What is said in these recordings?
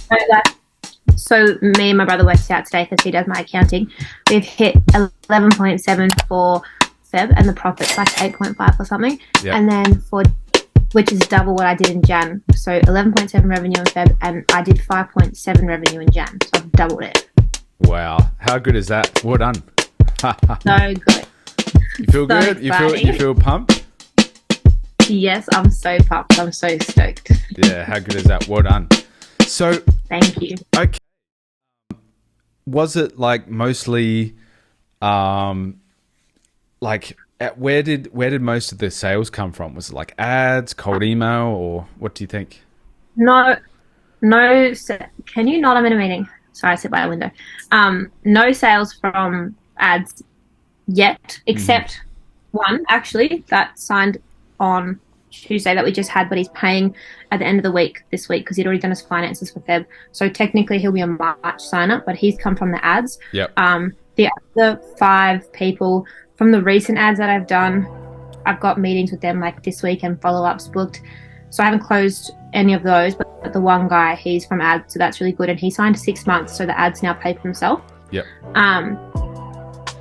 So, so me and my brother works out today because he does my accounting. We've hit 11.7 for Feb, and the profit's like 8.5 or something. Yep. And then which is double what I did in Jan. So 11.7 revenue in Feb, and I did 5.7 revenue in Jan. So I've doubled it. Wow. How good is that? Well done. So good. You feel So good? You feel pumped? Yes, I'm so pumped. I'm so stoked. Yeah, how good is that? Well done. So, Thank you. okay. Was it like mostly where did most of the sales come from? Was it like ads, cold email, or what do you think? No, can you not? I'm in a meeting. Sorry, I sit by a window. No sales from ads yet, except one actually that signed on Tuesday that we just had, but he's paying at the end of the week this week because he'd already done his finances for Feb. So technically he'll be a March sign up, but he's come from the ads. Yep. The other 5 people from the recent ads that I've done, I've got meetings with them like this week and follow-ups booked. So I haven't closed any of those, but the one guy, he's from ads, so that's really good. And he signed 6 months, so the ads now pay for himself. Yep.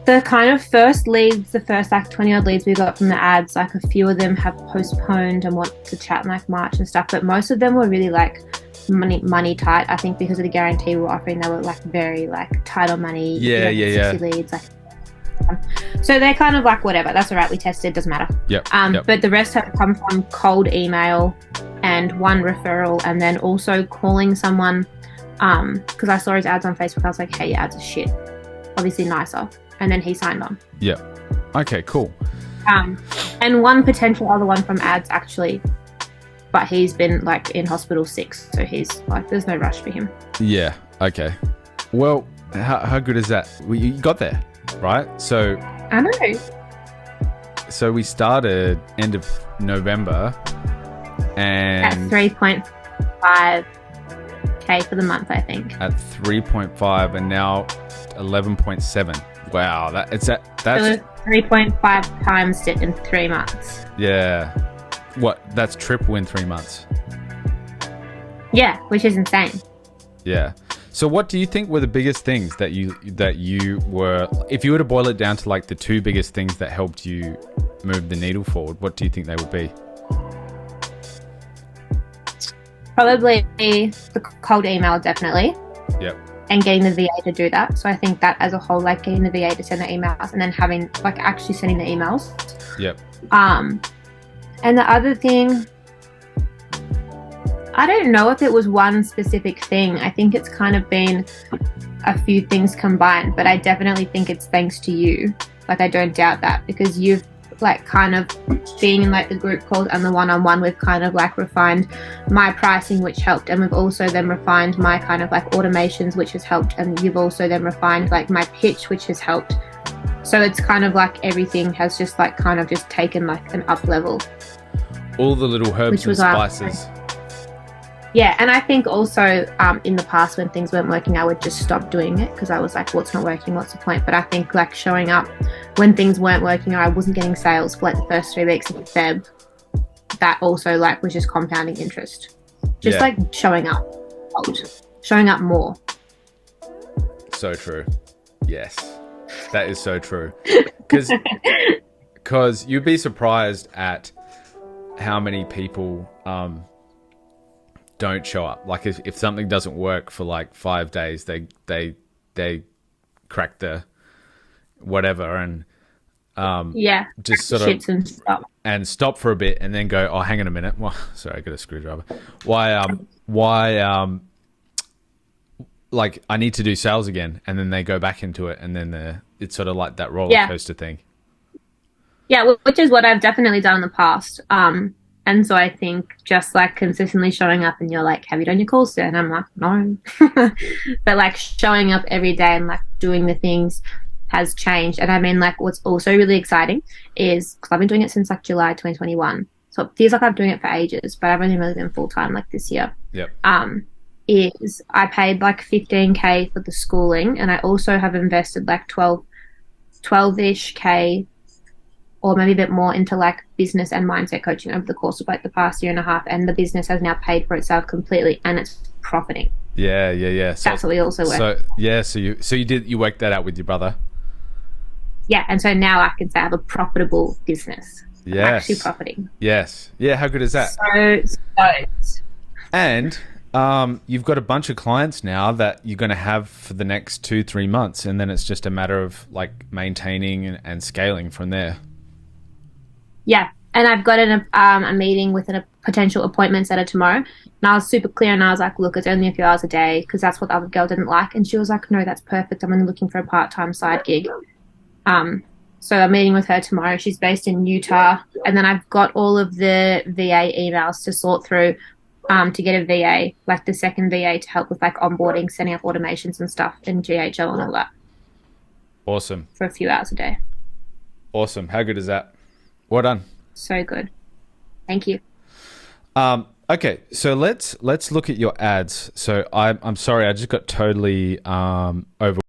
The kind of first leads, the first like 20 odd leads we got from the ads, like a few of them have postponed and want to chat in like March and stuff, but most of them were really like money tight. I think because of the guarantee we were offering, they were like very like tight on money. Yeah. 60 leads, like. So they're kind of like whatever. That's all right. We tested. Doesn't matter. Yep. But the rest have come from cold email and one referral, and then also calling someone. Because I saw his ads on Facebook, I was like, "Hey, your ads are shit." Obviously nicer, and then he signed on. Yep. Okay. Cool. And one potential other one from ads actually, but he's been like in hospital sick, so he's like, there's no rush for him. Yeah. Okay. Well, how good is that? You got there, right? So. I know. So we started end of November, and at 3.5K for the month, I think. At 3.5, and now 11.7. Wow, that's So 3.5 times it in 3 months. Yeah. What? That's triple in 3 months. Yeah, which is insane. Yeah. So what do you think were the biggest things that you were, if you were to boil it down to like the 2 biggest things that helped you move the needle forward, what do you think they would be? Probably the cold email, definitely. Yep. And getting the VA to do that. So I think that as a whole, like getting the VA to send the emails and then having like actually sending the emails. Yep. And the other thing, I don't know if it was one specific thing. I think it's kind of been a few things combined, but I definitely think it's thanks to you. Like, I don't doubt that, because you've like kind of being in like the group calls and the one-on-one, we've kind of like refined my pricing, which helped, and we've also then refined my kind of like automations, which has helped, and you've also then refined like my pitch, which has helped. So it's kind of like everything has just like kind of just taken like an up level. All the little herbs and spices. Yeah, and I think also in the past when things weren't working, I would just stop doing it because I was like, what's not working? What's the point? But I think like showing up when things weren't working or I wasn't getting sales for like the first 3 weeks of Feb, that also like was just compounding interest. Just like showing up more. So true. Yes, that is so true. Because you'd be surprised at how many people don't show up. Like if something doesn't work for like 5 days, they crack the whatever and just sort of and stop for a bit and then go, oh, hang on a minute. Well, sorry, I got a screwdriver. Why like I need to do sales again, and then they go back into it, and then it's sort of like that roller coaster thing. Yeah, which is what I've definitely done in the past. And so I think just like consistently showing up, and you're like, have you done your calls today? And I'm like, no. But like showing up every day and like doing the things has changed. And I mean, like what's also really exciting is, because I've been doing it since like July 2021. So it feels like I'm doing it for ages, but I've only really been full time like this year. Yep. Is I paid like 15K for the schooling, and I also have invested like 12-ish K or maybe a bit more into like business and mindset coaching over the course of like the past year and a half, and the business has now paid for itself completely and it's profiting. Yeah. So that's what we also work. So you worked that out with your brother. Yeah, and so now I can say I have a profitable business. Yes. I'm actually profiting. Yes. Yeah, how good is that? So stoked. And you've got a bunch of clients now that you're going to have for the next 2-3 months, and then it's just a matter of like maintaining and scaling from there. Yeah, and I've got a meeting with a potential appointment setter tomorrow, and I was super clear, and I was like, look, it's only a few hours a day because that's what the other girl didn't like, and she was like, no, that's perfect. I'm only looking for a part-time side gig. So I'm meeting with her tomorrow. She's based in Utah, and then I've got all of the VA emails to sort through. To get a VA, like the second VA to help with like onboarding, setting up automations and stuff in GHL and all that. Awesome. For a few hours a day. Awesome. How good is that? Well done. So good. Thank you. Okay, so let's look at your ads. So I'm sorry, I just got totally over